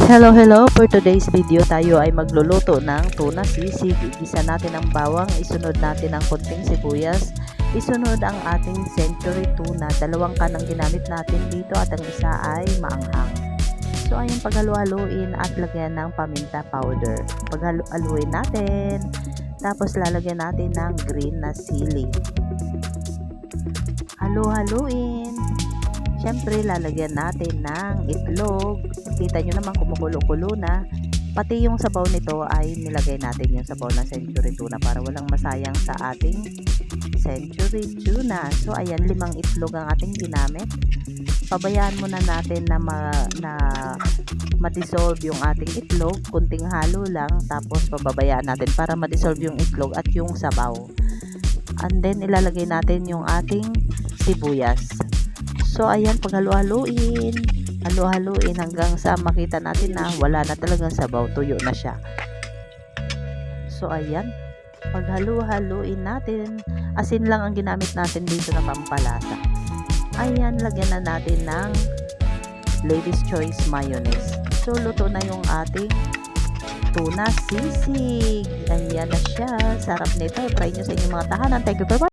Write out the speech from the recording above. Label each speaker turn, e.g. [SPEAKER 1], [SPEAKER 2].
[SPEAKER 1] Hello! For today's video, tayo ay magluluto ng tuna sisig. Igisa natin ang bawang, isunod natin ang konting sibuyas, isunod ang ating century tuna. 2 can ang ginamit natin dito at ang isa ay maanghang. So ayun, paghalo-haluin at lagyan ng paminta powder. Paghalo-haluin natin, tapos lalagyan natin ng green na sili. Halo-haluin. Siyempre, lalagyan natin ng itlog. Kita nyo naman kumukulo-kulo na. Pati yung sabaw nito ay nilagay natin yung sabaw na century tuna para walang masayang sa ating century tuna. So, ayan, 5 itlog ang ating ginamit. Pabayaan muna natin na ma-dissolve yung ating itlog. Kunting halo lang. Tapos, pababayaan natin para ma-dissolve yung itlog at yung sabaw. And then, ilalagay natin yung ating sibuyas. So, ayan, paghalo-haluin. Halo-haluin hanggang sa makita natin na wala na talagang sabaw. Tuyo na siya. So, ayan. Paghalo-haluin natin. Asin lang ang ginamit natin dito na pampalasa. Ayan, lagyan na natin ng Lady's Choice Mayonnaise. So, luto na yung ating tuna sisig. Ayan na siya. Sarap nito. Try nyo sa inyong mga tahanan. Thank you for watching.